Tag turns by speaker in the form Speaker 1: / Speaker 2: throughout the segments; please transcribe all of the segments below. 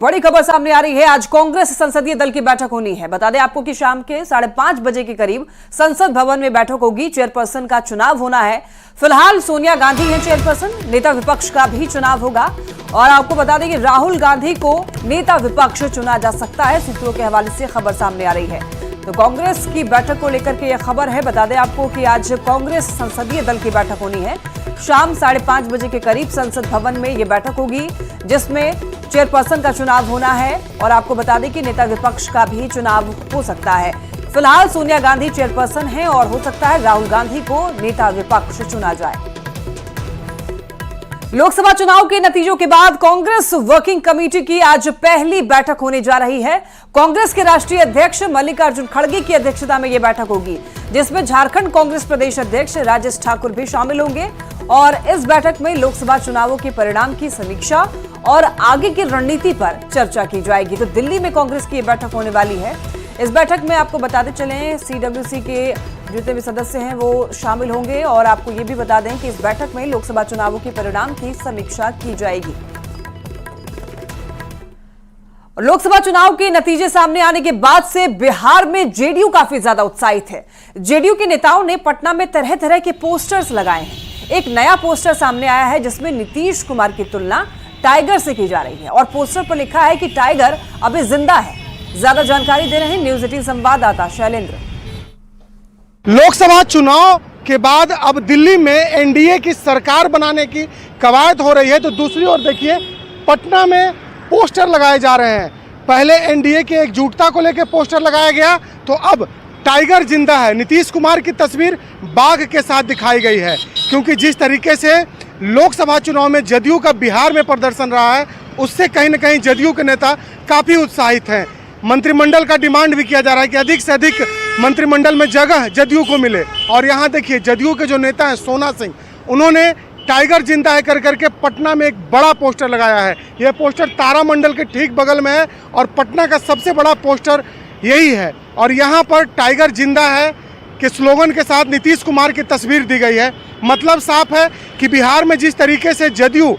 Speaker 1: बड़ी खबर सामने आ रही है। आज कांग्रेस संसदीय दल की बैठक होनी है। बता दें आपको कि शाम के 5:30 बजे के करीब संसद भवन में बैठक होगी। चेयरपर्सन का चुनाव होना है। फिलहाल सोनिया गांधी हैं चेयरपर्सन। नेता विपक्ष का भी चुनाव होगा और आपको बता दें कि राहुल गांधी को नेता विपक्ष चुना जा सकता है। सूत्रों के हवाले से खबर सामने आ रही है। तो कांग्रेस की बैठक को लेकर के यह खबर है। बता दें आपको कि आज कांग्रेस संसदीय दल की बैठक होनी है। शाम 5:30 बजे के करीब संसद भवन में यह बैठक होगी, जिसमें चेयरपर्सन का चुनाव होना है और आपको बता दें कि नेता विपक्ष का भी चुनाव हो सकता है। फिलहाल सोनिया गांधी चेयरपर्सन हैं और हो सकता है राहुल गांधी को नेता विपक्ष चुना जाए। लोकसभा चुनाव के नतीजों के बाद कांग्रेस वर्किंग कमेटी की आज पहली बैठक होने जा रही है। कांग्रेस के राष्ट्रीय अध्यक्ष मल्लिकार्जुन खड़गे की अध्यक्षता में यह बैठक होगी, जिसमें झारखंड कांग्रेस प्रदेश अध्यक्ष राजेश ठाकुर भी शामिल होंगे और इस बैठक में लोकसभा चुनावों के परिणाम की समीक्षा और आगे की रणनीति पर चर्चा की जाएगी। तो दिल्ली में कांग्रेस की यह बैठक होने वाली है। इस बैठक में आपको बताते चलें सीडब्ल्यूसी के जितने भी सदस्य हैं वो शामिल होंगे और आपको ये भी बता दें कि इस बैठक में लोकसभा चुनावों के परिणाम की समीक्षा की जाएगी। लोकसभा चुनाव के नतीजे सामने आने के बाद से बिहार में जेडीयू काफी ज्यादा उत्साहित है। जेडीयू के नेताओं ने पटना में तरह तरह के पोस्टर्स लगाए हैं। एक नया पोस्टर सामने आया है, जिसमें नीतीश कुमार की तुलना टाइगर से की जा रही है और पोस्टर पर लिखा है कि टाइगर अभी जिंदा है। ज्यादा जानकारी दे रहे हैं न्यूज 18 संवाददाता शैलेंद्र।
Speaker 2: लोकसभा चुनाव के बाद अब दिल्ली में एनडीए की सरकार बनाने की कवायद हो रही है, तो दूसरी ओर देखिए पटना में पोस्टर लगाए जा रहे हैं। पहले एनडीए की एकजुटता को लेकर पोस्टर लगाया गया, तो अब टाइगर जिंदा है। नीतीश कुमार की तस्वीर बाघ के साथ दिखाई गई है, क्योंकि जिस तरीके से लोकसभा चुनाव में जदयू का बिहार में प्रदर्शन रहा है, उससे कहीं न कहीं जदयू के नेता काफ़ी उत्साहित हैं। मंत्रिमंडल का डिमांड भी किया जा रहा है कि अधिक से अधिक मंत्रिमंडल में जगह जदयू को मिले। और यहाँ देखिए जदयू के जो नेता हैं सोना सिंह, उन्होंने टाइगर जिंदा है कर करके पटना में एक बड़ा पोस्टर लगाया है। यह पोस्टर तारामंडल के ठीक बगल में है और पटना का सबसे बड़ा पोस्टर यही है। और यहाँ पर टाइगर जिंदा है के स्लोगन के साथ नीतीश कुमार की तस्वीर दी गई है। मतलब साफ है कि बिहार में जिस तरीके से जदयू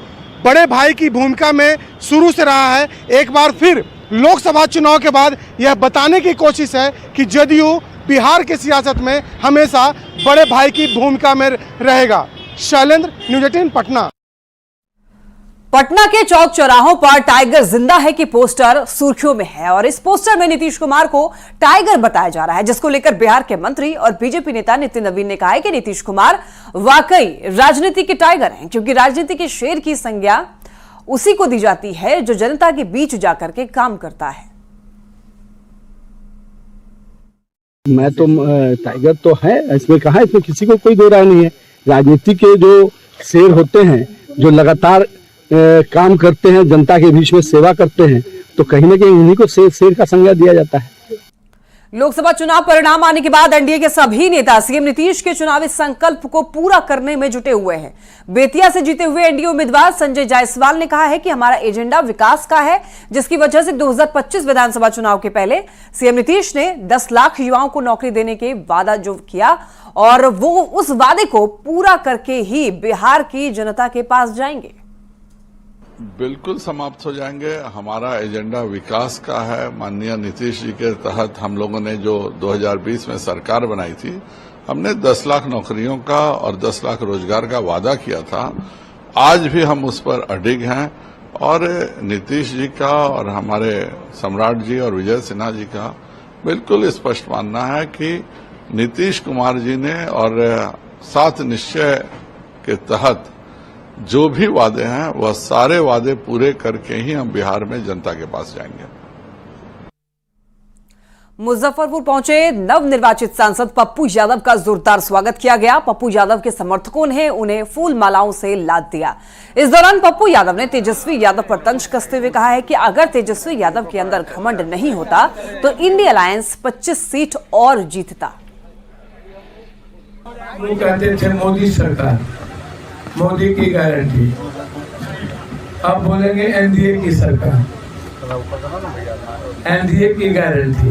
Speaker 2: बड़े भाई की भूमिका में शुरू से रहा है, एक बार फिर लोकसभा चुनाव के बाद यह बताने की कोशिश है कि जदयू बिहार की सियासत में हमेशा बड़े भाई की भूमिका में रहेगा। शैलेंद्र, न्यूज 18 पटना।
Speaker 1: पटना के चौक चौराहों पर टाइगर जिंदा है कि पोस्टर सुर्खियों में है और इस पोस्टर में नीतीश कुमार को टाइगर बताया जा रहा है, जिसको लेकर बिहार के मंत्री और बीजेपी नेता नितिन नवीन ने कहा है कि नीतीश कुमार वाकई राजनीति के टाइगर हैं, क्योंकि राजनीति के शेर की संज्ञा उसी को दी जाती है जो जनता के बीच जाकर के काम करता है।
Speaker 3: मैं तो टाइगर तो है, इसमें कहा, इसमें किसी को कोई दो राय नहीं है। राजनीति के जो शेर होते हैं, जो लगातार काम करते हैं, जनता के बीच में सेवा करते हैं, तो कहीं ना कहीं उन्हीं को शेर का संज्ञा दिया जाता है।
Speaker 1: लोकसभा चुनाव परिणाम आने के बाद एनडीए के सभी नेता सीएम नीतीश के चुनावी संकल्प को पूरा करने में जुटे हुए हैं। बेतिया से जीते हुए एनडीए उम्मीदवार संजय जायसवाल ने कहा है कि हमारा एजेंडा विकास का है, जिसकी वजह से 2025 विधानसभा चुनाव के पहले सीएम नीतीश ने 10 लाख युवाओं को नौकरी देने के वादा जो किया, और वो उस वादे को पूरा करके ही बिहार की जनता के पास जाएंगे।
Speaker 4: बिल्कुल समाप्त हो जाएंगे। हमारा एजेंडा विकास का है। माननीय नीतीश जी के तहत हम लोगों ने जो 2020 में सरकार बनाई थी, हमने 10 लाख नौकरियों का और 10 लाख रोजगार का वादा किया था। आज भी हम उस पर अडिग हैं और नीतीश जी का और हमारे सम्राट जी और विजय सिन्हा जी का बिल्कुल स्पष्ट मानना है कि नीतीश कुमार जी ने और 7 निश्चय के तहत जो भी वादे हैं वह सारे वादे पूरे करके ही हम बिहार में जनता के पास जाएंगे।
Speaker 1: मुजफ्फरपुर पहुंचे नवनिर्वाचित सांसद पप्पू यादव का जोरदार स्वागत किया गया। पप्पू यादव के समर्थकों ने उन्हें फूल मालाओं से लाद दिया। इस दौरान पप्पू यादव ने तेजस्वी यादव पर तंज कसते हुए कहा है कि अगर तेजस्वी यादव के अंदर घमंड नहीं होता तो इंडिया अलायंस 25 सीट और जीतता।
Speaker 5: वो कहते थे मोदी सरकार, मोदी की गारंटी, अब बोलेंगे एनडीए की सरकार, एनडीए की गारंटी।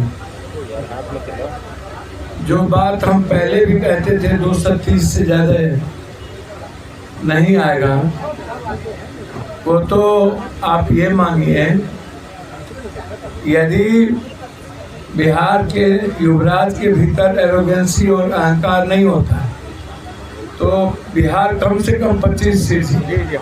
Speaker 5: जो बात हम पहले भी कहते थे 230 से ज्यादा नहीं आएगा, वो तो आप ये मानिए यदि बिहार के युवराज के भीतर एरोगेंसी और अहंकार नहीं होता तो बिहार कम से कम 25 सीट जीतेगी।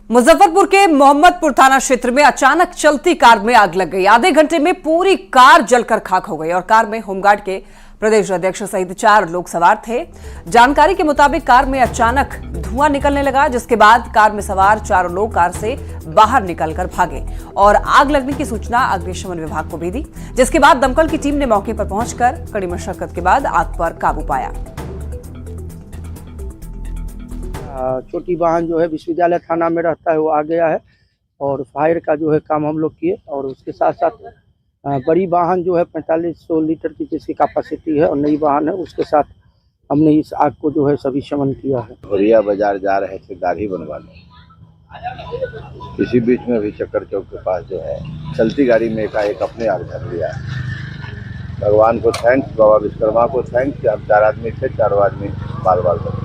Speaker 1: मुजफ्फरपुर के मोहम्मदपुर थाना क्षेत्र में अचानक चलती कार में आग लग गई। आधे घंटे में पूरी कार जलकर खाक हो गई और कार में होमगार्ड के प्रदेश अध्यक्ष सहित 4 लोग सवार थे। जानकारी के मुताबिक कार में अचानक धुआं निकलने लगा, जिसके बाद कार में सवार 4 लोग कार से बाहर निकलकर भागे और आग लगने की सूचना अग्निशमन विभाग को भी दी, जिसके बाद दमकल की टीम ने मौके पर पहुंचकर कड़ी मशक्कत के बाद आग पर काबू पाया।
Speaker 6: छोटी वाहन जो है विश्वविद्यालय थाना में रहता है वो आ गया है और फायर का जो है काम हम लोग किए और उसके साथ साथ बड़ी वाहन जो है 4500 लीटर की जिसकी कैपेसिटी है और नई वाहन है उसके साथ हमने इस आग को जो है सभी शमन किया है।
Speaker 7: भोरिया बाजार जा रहे थे दाढ़ी बनवाने, इसी बीच में भी चक्कर चौक के पास जो है चलती गाड़ी में एकाएक अपने आग धर लिया। भगवान को थैंक्स, बाबा विश्वकर्मा को थैंक्स। अब 4 आदमी थे, 4 आदमी बाल बचे।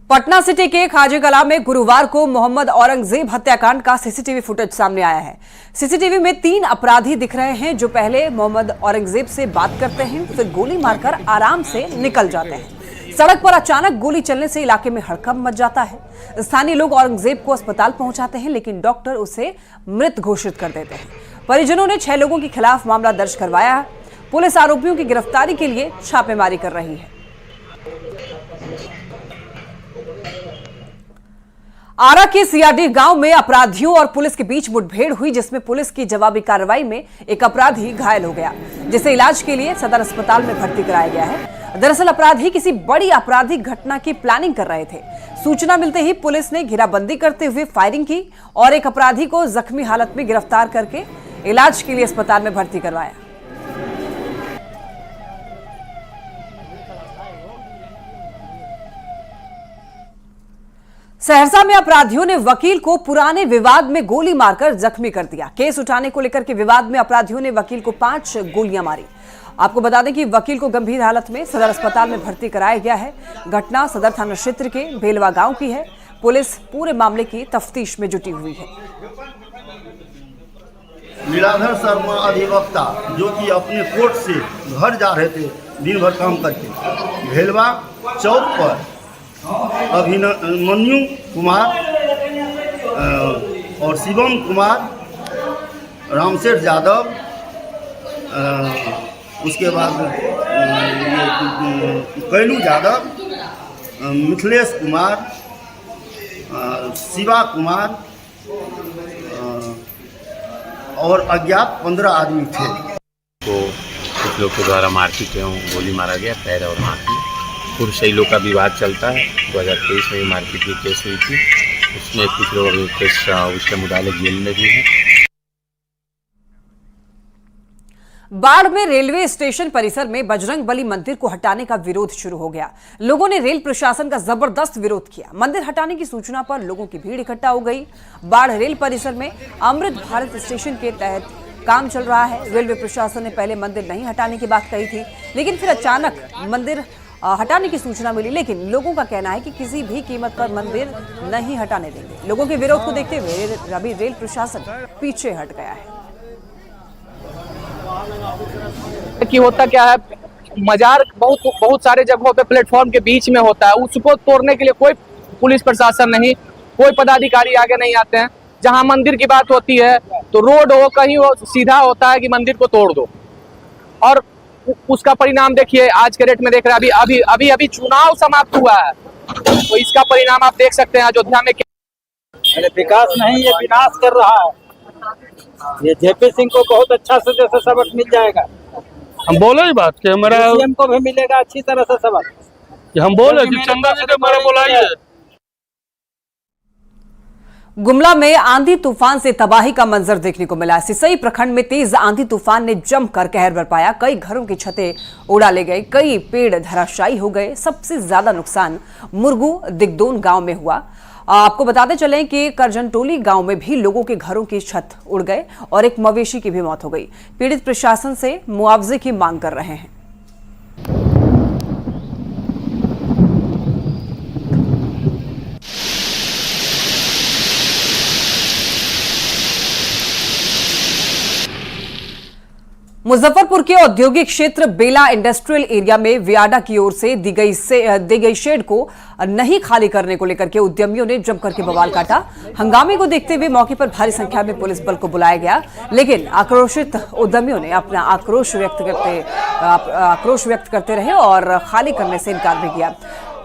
Speaker 1: पटना सिटी के खाजे कला में गुरुवार को मोहम्मद औरंगजेब हत्याकांड का सीसीटीवी फुटेज सामने आया है। सीसीटीवी में 3 अपराधी दिख रहे हैं जो पहले मोहम्मद औरंगजेब से बात करते हैं, फिर गोली मारकर आराम से निकल जाते हैं। सड़क पर अचानक गोली चलने से इलाके में हड़कंप मच जाता है। स्थानीय लोग औरंगजेब को अस्पताल पहुंचाते हैं, लेकिन डॉक्टर उसे मृत घोषित कर देते हैं। परिजनों ने 6 लोगों के खिलाफ मामला दर्ज करवाया है। पुलिस आरोपियों की गिरफ्तारी के लिए छापेमारी कर रही है। आरा के सीआरडी गांव में अपराधियों और पुलिस के बीच मुठभेड़ हुई, जिसमें पुलिस की जवाबी कार्रवाई में एक अपराधी घायल हो गया, जिसे इलाज के लिए सदर अस्पताल में भर्ती कराया गया है। दरअसल अपराधी किसी बड़ी आपराधिक घटना की प्लानिंग कर रहे थे। सूचना मिलते ही पुलिस ने घेराबंदी करते हुए फायरिंग की और एक अपराधी को जख्मी हालत में गिरफ्तार करके इलाज के लिए अस्पताल में भर्ती करवाया। सहरसा में अपराधियों ने वकील को पुराने विवाद में गोली मारकर जख्मी कर दिया। केस उठाने को लेकर के विवाद में अपराधियों ने वकील को 5 गोलियां मारी। आपको बता दें कि वकील को गंभीर हालत में सदर अस्पताल में भर्ती कराया गया है। घटना सदर थाना क्षेत्र के बेलवा गांव की है। पुलिस पूरे मामले की तफ्तीश में जुटी हुई है।
Speaker 8: लीलाधर शर्मा अधिवक्ता जो कि अपने कोर्ट से घर जा रहे थे दिन भर काम करके, भेलवा चौक पर अभिमन्यु कुमार और शिवम कुमार, रामशेठ यादव, उसके बाद कैलू यादव, मिथिलेश कुमार, शिवा कुमार और अज्ञात 15 आदमी थे।
Speaker 9: तो कुछ लोग के द्वारा मारपीट एवं गोली मारा गया, पैर और हाथ में। पूर्व से ही लोग का विवाद चलता है। 2023 में मारपीट की केस हुई थी, उसमें कुछ लोग केस उसके मुताबिक जेल में भी हैं।
Speaker 1: बाढ़ में रेलवे स्टेशन परिसर में बजरंग बली मंदिर को हटाने का विरोध शुरू हो गया। लोगों ने रेल प्रशासन का जबरदस्त विरोध किया। मंदिर हटाने की सूचना पर लोगों की भीड़ इकट्ठा हो गई। बाढ़ रेल परिसर में अमृत भारत स्टेशन के तहत काम चल रहा है। रेलवे प्रशासन ने पहले मंदिर नहीं हटाने की बात कही थी, लेकिन फिर अचानक मंदिर हटाने की सूचना मिली। लेकिन लोगों का कहना है कि किसी भी कीमत पर मंदिर नहीं हटाने देंगे। लोगों के विरोध को देखते हुए अभी रेल प्रशासन पीछे हट गया है।
Speaker 10: कि होता क्या है, मजार बहुत सारे जगहों पे प्लेटफॉर्म के बीच में होता है। उसको तोड़ने के लिए कोई पुलिस प्रशासन नहीं, कोई पदाधिकारी आगे नहीं आते हैं। जहां मंदिर की बात होती है तो रोड हो, कहीं वो सीधा होता है कि मंदिर को तोड़ दो। और उसका परिणाम देखिए, आज के डेट में देख रहे हैं, अभी चुनाव समाप्त हुआ है तो इसका परिणाम आप देख सकते हैं अयोध्या में।
Speaker 6: विकास नहीं, ये विनाश कर रहा है। ये जेपी सिंह को बहुत अच्छा से जैसे सबक मिल जाएगा।
Speaker 3: हम बोले ही बात कि हमारा
Speaker 6: सीएम को भी मिलेगा अच्छी तरह से सबक।
Speaker 3: हम बोले कि चंदा जी को हमारा बुलाइए।
Speaker 1: गुमला में आंधी तूफान से तबाही का मंजर देखने को मिला। सिसई प्रखंड में तेज आंधी तूफान ने जमकर कहर बरपाया। कई घरों की छतें उड़ा ले गए, कई पेड़ धराशायी हो गए। सबसे ज्यादा नुकसान मुरगू दिगदोन गांव में हुआ। आपको बताते चलें कि करजनटोली गांव में भी लोगों के घरों की छत उड़ गए और एक मवेशी की भी मौत हो गई। पीड़ित प्रशासन से मुआवजे की मांग कर रहे हैं। मुजफ्फरपुर के औद्योगिक क्षेत्र बेला इंडस्ट्रियल एरिया में वियाडा की ओर से दी गई शेड को नहीं खाली करने को लेकर के उद्यमियों ने जमकर के बवाल काटा। हंगामे को देखते हुए मौके पर भारी संख्या में पुलिस बल को बुलाया गया, लेकिन आक्रोशित उद्यमियों ने अपना आक्रोश व्यक्त करते रहे और खाली करने से इनकार भी किया।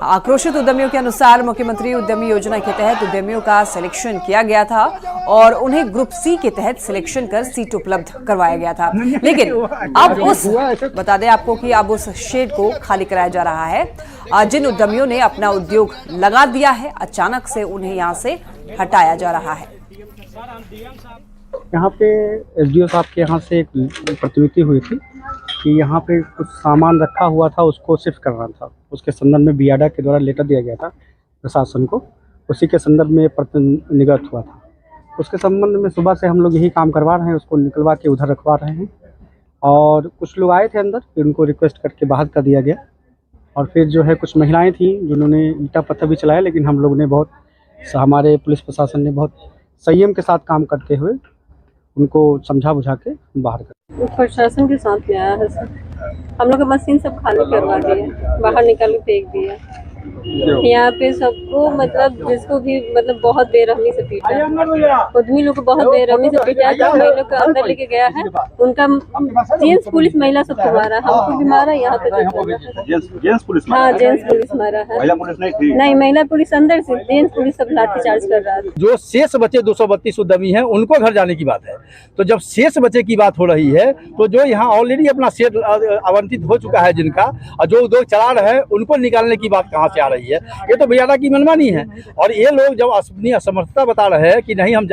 Speaker 1: आक्रोशित उद्यमियों के अनुसार मुख्यमंत्री उद्यमी योजना के तहत उद्यमियों का सिलेक्शन किया गया था और उन्हें ग्रुप सी के तहत सिलेक्शन कर सीट उपलब्ध करवाया गया था, लेकिन अब बता दें आपको कि अब उस शेड को खाली कराया जा रहा है। जिन उद्यमियों ने अपना उद्योग लगा दिया है, अचानक से उन्हें यहाँ से हटाया जा रहा है।
Speaker 6: यहाँ पे एसडीओ साहब के यहाँ से एक प्रतिनिधि हुई थी कि यहाँ पे कुछ सामान रखा हुआ था, उसको शिफ्ट करना था। उसके संदर्भ में बियाडा के द्वारा लेटर दिया गया था प्रशासन को, उसी के संदर्भ में प्रतिनिगत हुआ था। उसके संबंध में सुबह से हम लोग यही काम करवा रहे हैं, उसको निकलवा के उधर रखवा रहे हैं। और कुछ लोग आए थे अंदर, फिर उनको रिक्वेस्ट करके बाहर कर दिया गया। और फिर जो है कुछ महिलाएं थीं जिन्होंने ईंटा पत्थर भी चलाया, लेकिन हम लोग ने हमारे पुलिस प्रशासन ने बहुत संयम के साथ काम करते हुए उनको समझा बुझा के बाहर कर।
Speaker 11: प्रशासन के साथ में आया है सर, हम लोग का मशीन सब खाली करवा दिए, बाहर निकाल के फेंक दिए। यहाँ पे सबको मतलब जिसको भी मतलब बहुत बेरहमी से पीटा, उद्यमी लोग को बहुत बेरहमी से पीटा। जो महिला को अंदर लेके गया है उनका जेंट्स पुलिस महिला सबको मारा, हमको भी मारा। यहाँ पे जेंट्स पुलिस मारा है, नहीं महिला पुलिस अंदर से, जेंट्स पुलिस सब लाठीचार्ज कर रहा है।
Speaker 3: जो शेष बचे 232 उद्यमी हैं उनको घर जाने की बात है। तो जब शेष बचे की बात हो रही है तो जो यहाँ ऑलरेडी अपना शेड आवंटित हो चुका है जिनका, और जो उद्योग चला रहे हैं उनको निकालने की बात कहाँ से आ रही है? ये तो बियाडा की मनमानी है। और ये लोग जब अपनी असमर्थता बता रहे हैं कि नहीं हम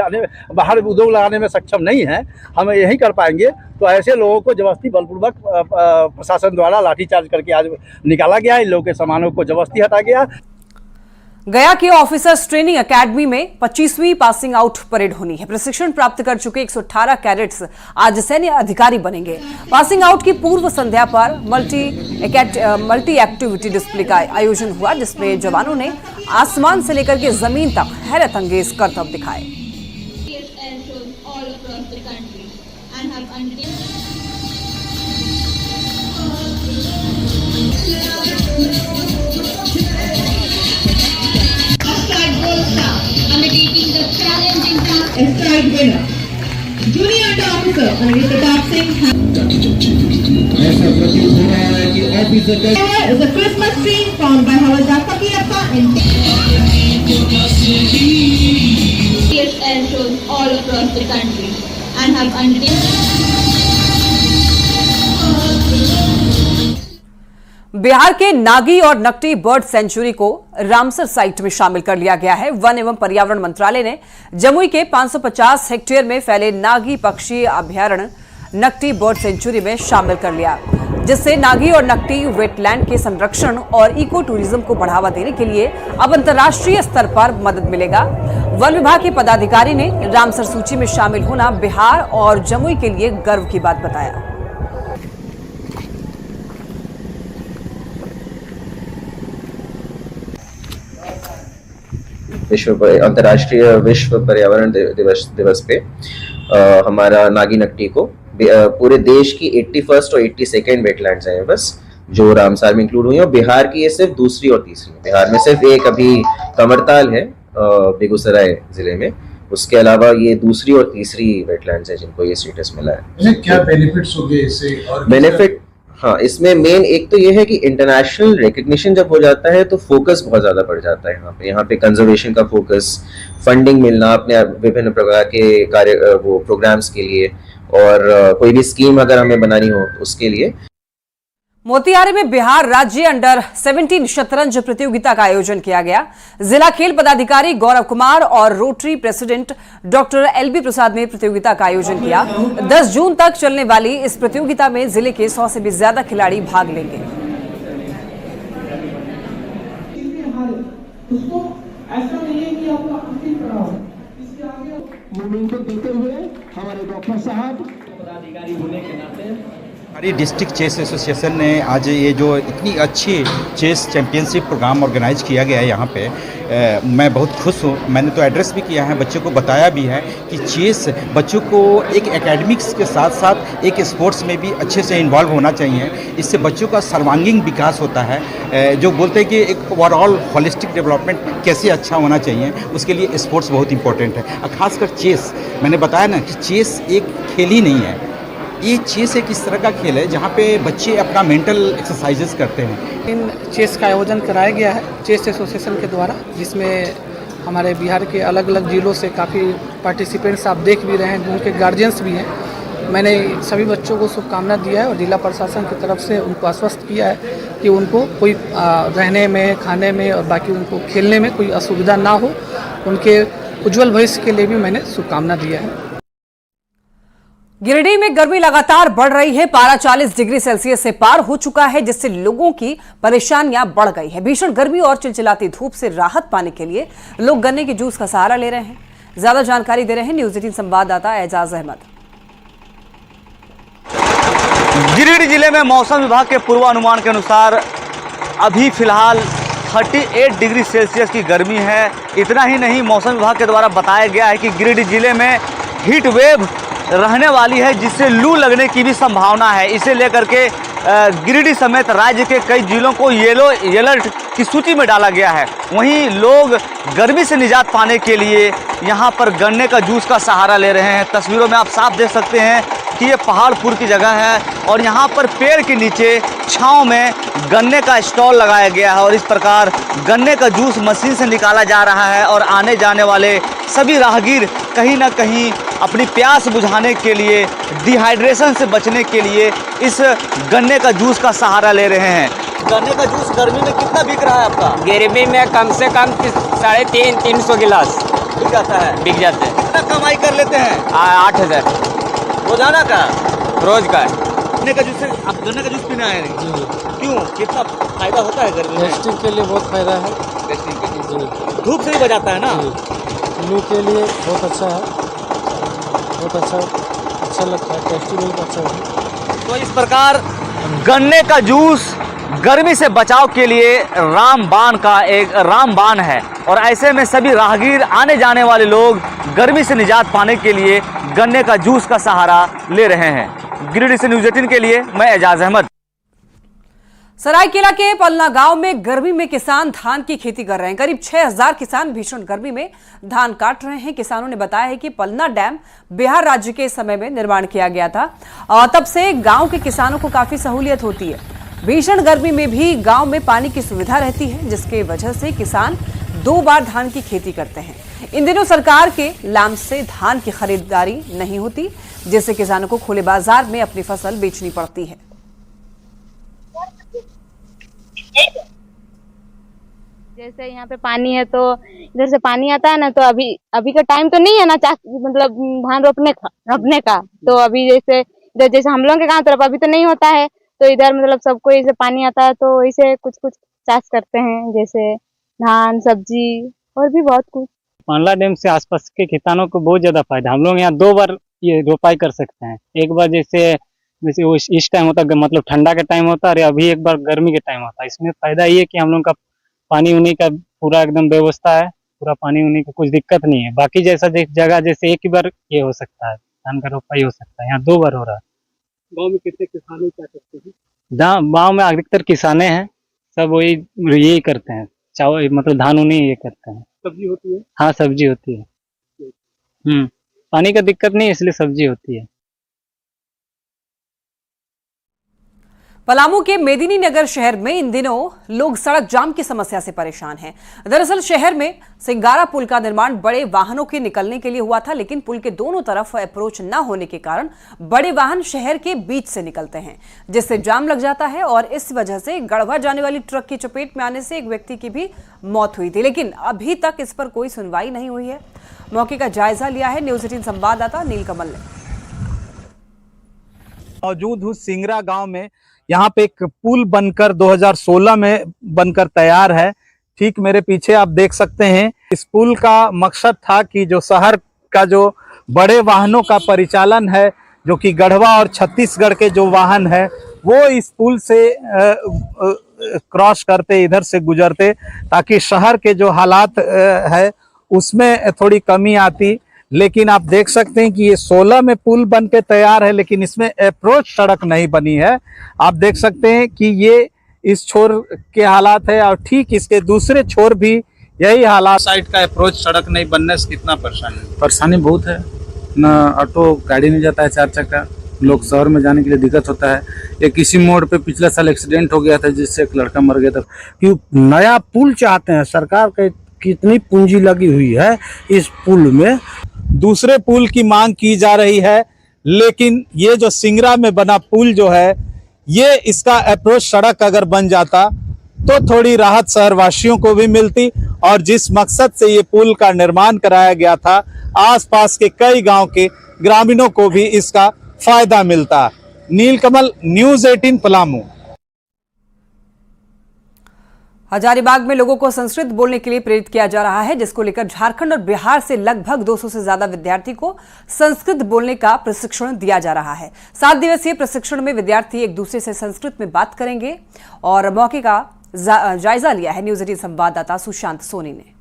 Speaker 3: बाहर उद्योग लगाने में सक्षम नहीं हैं, हम यही कर पाएंगे, तो ऐसे लोगों को जबरदस्ती बलपूर्वक प्रशासन द्वारा लाठीचार्ज करके आज निकाला गया। इन लोगों के सामानों को जबरदस्ती हटा गया।
Speaker 1: गया के ऑफिसर्स ट्रेनिंग एकेडमी में 25वीं पासिंग आउट परेड होनी है। प्रशिक्षण प्राप्त कर चुके 118 कैडेट्स आज सैन्य अधिकारी बनेंगे। पासिंग आउट की पूर्व संध्या पर मल्टी एक्टिविटी डिस्प्ले का आयोजन हुआ, जिसमें जवानों ने आसमान से लेकर के जमीन तक हैरत अंगेज करतब दिखाए।
Speaker 12: Undertaking the challenging task as stride winner, Junior Under Officer Anil Pratap Singh. ऐसा प्रतीत हो रहा है कि officer is a Christmas tree found by Havaldar Fakirappa and air shows all across the country and have undertaken.
Speaker 1: Bihar के नागी और Nakti bird sanctuary को Ramsar site में शामिल कर लिया गया है। वन एवं पर्यावरण मंत्रालय ने जमुई के 550 हेक्टेयर में फैले नागी पक्षी अभयारण्य नकटी बर्ड सेंचुरी में शामिल कर लिया, जिससे नागी और नकटी वेटलैंड के संरक्षण और इको टूरिज्म को बढ़ावा देने के लिए अब अंतर्राष्ट्रीय स्तर पर मदद मिलेगा। वन विभाग के पदाधिकारी ने रामसर सूची में शामिल होना बिहार और जमुई के लिए गर्व की बात बताया।
Speaker 13: अंतर्राष्ट्रीय विश्व पर्यावरण दिवस पे हमारा नागी नकटी को पूरे देश की 81st और 82nd वेटलैंड्स हैं बस जो रामसर में इंक्लूड हुई है, और बिहार की ये सिर्फ दूसरी और तीसरी। बिहार में सिर्फ एक अभी कमरताल है बेगूसराय जिले में, उसके अलावा ये दूसरी और तीसरी वेटलैंड्स है जिनको ये स्टेटस मिला है।
Speaker 2: क्या बेनिफिट्स होंगे इससे?
Speaker 13: बेनिफिट, हाँ, इसमें मेन एक तो ये है कि इंटरनेशनल रिकग्निशन जब हो जाता है तो फोकस बहुत ज़्यादा बढ़ जाता है। यहाँ पे कंजर्वेशन का फोकस, फंडिंग मिलना अपने विभिन्न प्रकार के कार्य वो प्रोग्राम्स के लिए, और कोई भी स्कीम अगर हमें बनानी हो उसके लिए।
Speaker 1: मोतिहारी में बिहार राज्य अंडर 17 शतरंज प्रतियोगिता का आयोजन किया गया। जिला खेल पदाधिकारी गौरव कुमार और रोटरी प्रेसिडेंट डॉक्टर LB प्रसाद ने प्रतियोगिता का आयोजन किया। 10 जून तक चलने वाली इस प्रतियोगिता में जिले के 100 से भी ज्यादा खिलाड़ी भाग लेंगे।
Speaker 14: देते हुए हमारे डॉक्टर साहब पदाधिकारी होने के नाते हमारी डिस्ट्रिक्ट चेस एसोसिएशन ने आज ये जो इतनी अच्छी चेस चैंपियनशिप प्रोग्राम ऑर्गेनाइज किया गया है यहाँ पे, मैं बहुत खुश हूँ। मैंने तो एड्रेस भी किया है, बच्चों को बताया भी है कि चेस बच्चों को एक एकेडमिक्स के साथ साथ एक स्पोर्ट्स में भी अच्छे से इन्वॉल्व होना चाहिए। इससे बच्चों का सर्वांगीण विकास होता है। जो बोलते हैं कि एक ओवरऑल होलिस्टिक डेवलपमेंट कैसे अच्छा होना चाहिए, उसके लिए स्पोर्ट्स बहुत इंपॉर्टेंट है। और खासकर चेस, मैंने बताया ना कि चेस एक खेल ही नहीं है, ये चेस एक इस तरह का खेल है जहाँ पे बच्चे अपना मेंटल एक्सरसाइजेस करते हैं।
Speaker 10: इन चेस का आयोजन कराया गया है चेस एसोसिएशन के द्वारा, जिसमें हमारे बिहार के अलग अलग जिलों से काफ़ी पार्टिसिपेंट्स आप देख भी रहे हैं, उनके गार्जियंस भी हैं। मैंने सभी बच्चों को शुभकामना दिया है और जिला प्रशासन की तरफ से उनको आश्वस्त किया है कि उनको कोई रहने में, खाने में और बाकी उनको खेलने में कोई असुविधा ना हो। उनके उज्जवल भविष्य के लिए भी मैंने शुभकामना दिया है।
Speaker 1: गिरिडीह में गर्मी लगातार बढ़ रही है। पारा 40 डिग्री सेल्सियस से पार हो चुका है, जिससे लोगों की परेशानियां बढ़ गई है। भीषण गर्मी और चिलचिलाती धूप से राहत पाने के लिए लोग गन्ने के जूस का सहारा ले रहे हैं। ज्यादा जानकारी दे रहे हैं न्यूज 18 संवाददाता एजाज अहमद।
Speaker 15: गिरिडीह जिले में मौसम विभाग के पूर्वानुमान के अनुसार अभी फिलहाल 38 डिग्री सेल्सियस की गर्मी है। इतना ही नहीं, मौसम विभाग के द्वारा बताया गया है कि गिरिडीह जिले में हीट वेव रहने वाली है, जिससे लू लगने की भी संभावना है। इसे लेकर के गिरिडीह समेत राज्य के कई जिलों को येलो अलर्ट की सूची में डाला गया है। वहीं लोग गर्मी से निजात पाने के लिए यहां पर गन्ने का जूस का सहारा ले रहे हैं। तस्वीरों में आप साफ देख सकते हैं कि ये पहाड़पुर की जगह है और यहाँ पर पेड़ के नीचे छांव में गन्ने का स्टॉल लगाया गया है और इस प्रकार गन्ने का जूस मशीन से निकाला जा रहा है और आने जाने वाले सभी राहगीर कहीं ना कहीं अपनी प्यास बुझाने के लिए, डिहाइड्रेशन से बचने के लिए इस गन्ने का जूस का सहारा ले रहे हैं। गन्ने का जूस गर्मी में कितना बिक रहा है आपका?
Speaker 16: गर्मी में कम से कम 350 गिलास
Speaker 15: बिक जाता है।
Speaker 16: बिक जाते हैं।
Speaker 15: कितना कमाई कर लेते हैं?
Speaker 16: 8,000
Speaker 15: रोजाना का?
Speaker 16: रोज का।
Speaker 15: गन्ने का जूस से आप गन्ने का जूस पीने आए हैं? क्यों, कितना फायदा होता है गर्मी में?
Speaker 17: गैस्ट्रिक के लिए बहुत फायदा है।
Speaker 15: गैस्ट्रिक के लिए धूप से ही बचाता है ना?
Speaker 17: लू के लिए बहुत अच्छा है, बहुत अच्छा लगता है, टेस्टी बहुत अच्छा है।
Speaker 15: तो इस प्रकार गन्ने का जूस गर्मी से बचाव के लिए रामबाण का एक रामबाण है और ऐसे में सभी राहगीर, आने जाने वाले लोग गर्मी से निजात पाने के लिए गन्ने का जूस का सहारा ले रहे हैं। गिरिडीह से न्यूज 18 के लिए मैं एजाज अहमद।
Speaker 1: सरायकेला के पलना गांव में गर्मी में किसान धान की खेती कर रहे हैं। करीब 6000 किसान भीषण गर्मी में धान काट रहे हैं। किसानों ने बताया है कि पलना डैम बिहार राज्य के समय में निर्माण किया गया था और तब से गांव के किसानों को काफी सहूलियत होती है। भीषण गर्मी में भी गांव में पानी की सुविधा रहती है, जिसके वजह से किसान 2 बार धान की खेती करते हैं। इन दिनों सरकार के लाम से धान की खरीदारी नहीं होती, जिससे किसानों को खुले बाजार में अपनी फसल बेचनी पड़ती है।
Speaker 18: जैसे यहाँ पे पानी है तो इधर से पानी आता है ना, तो अभी का टाइम तो नहीं है ना, मतलब धान रोपने का। तो अभी जैसे हम लोगों के गांव तरफ अभी तो नहीं होता है, तो इधर मतलब सबको ऐसे पानी आता है तो इसे कुछ चाष करते हैं, जैसे धान, सब्जी और भी बहुत कुछ।
Speaker 17: पलना डैम से आसपास के किसानों को बहुत ज्यादा फायदा। हम लोग यहाँ 2 बार ये रोपाई कर सकते हैं। एक बार जैसे इस टाइम होता है, मतलब ठंडा के टाइम होता है, और अभी एक बार गर्मी के टाइम होता है। इसमें फायदा ये है कि हम लोग का पानी उन्हीं का पूरा एकदम व्यवस्था है, पूरा पानी उन्हीं का, कुछ दिक्कत नहीं है। बाकी जैसा जगह जैसे एक ही बार ये हो सकता है, धान का रोपाई हो सकता है, यहाँ 2 बार हो रहा है।
Speaker 3: गांव में कितने किसान क्या करते हैं?
Speaker 17: गाँव में अधिकतर किसाने हैं, सब वही यही करते हैं, चावल मतलब धान उन्हीं ये करते हैं।
Speaker 3: सब्जी होती है?
Speaker 17: हाँ, सब्जी होती है। पानी का दिक्कत नहीं, इसलिए सब्जी होती है।
Speaker 1: पलामू के मेदिनी नगर शहर में इन दिनों लोग सड़क जाम की समस्या से परेशान हैं। दरअसल शहर में सिंगारा पुल का निर्माण बड़े वाहनों के निकलने के लिए हुआ था, लेकिन पुल के दोनों तरफ अप्रोच न होने के कारण बड़े वाहन शहर के बीच से निकलते हैं, जिससे जाम लग जाता है और इस वजह से गढ़वा जाने वाली ट्रक की चपेट में आने से एक व्यक्ति की भी मौत हुई थी, लेकिन अभी तक इस पर कोई सुनवाई नहीं हुई है। मौके का जायजा लिया है न्यूज 18 संवाददाता नीलकमल ने।
Speaker 19: मौजूद हूँ सिंगरा गांव में। यहाँ पे एक पुल बनकर 2016 में बनकर तैयार है। ठीक मेरे पीछे आप देख सकते हैं। इस पुल का मकसद था कि जो शहर का जो बड़े वाहनों का परिचालन है, जो कि गढ़वा और छत्तीसगढ़ के जो वाहन है वो इस पुल से क्रॉस करते, इधर से गुजरते, ताकि शहर के जो हालात है उसमें थोड़ी कमी आती। लेकिन आप देख सकते हैं कि ये 16 में पुल बन के तैयार है, लेकिन इसमें अप्रोच सड़क नहीं बनी है। आप देख सकते हैं कि ये इस छोर के हालात है और ठीक इसके दूसरे छोर भी यही हालात। साइड का अप्रोच सड़क नहीं बनने से कितना परेशानी बहुत है ना, ऑटो गाड़ी नहीं जाता है, 4 चक्का, लोग शहर में जाने के लिए दिक्कत होता है। ये किसी मोड़ पे पिछले साल एक्सीडेंट हो गया था जिससे एक लड़का मर गया था। कि नया पुल चाहते हैं, सरकार का कितनी पूंजी लगी हुई है इस पुल में। दूसरे पुल की मांग की जा रही है, लेकिन ये जो सिंगरा में बना पुल जो है, ये इसका अप्रोच सड़क अगर बन जाता तो थोड़ी राहत शहरवासियों को भी मिलती और जिस मकसद से ये पुल का निर्माण कराया गया था, आसपास के कई गांव के ग्रामीणों को भी इसका फायदा मिलता। नीलकमल, न्यूज़ 18 पलामू।
Speaker 1: हजारीबाग में लोगों को संस्कृत बोलने के लिए प्रेरित किया जा रहा है, जिसको लेकर झारखंड और बिहार से लगभग 200 से ज्यादा विद्यार्थी को संस्कृत बोलने का प्रशिक्षण दिया जा रहा है। 7 दिवसीय प्रशिक्षण में विद्यार्थी एक दूसरे से संस्कृत में बात करेंगे और मौके का जायजा लिया है न्यूज़ 18 संवाददाता सुशांत सोनी ने।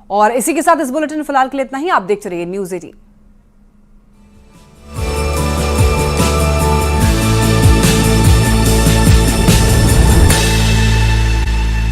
Speaker 1: और इसी के साथ इस बुलेटिन फिलहाल के लिए इतना ही। आप देखते रहिए न्यूज़ 18।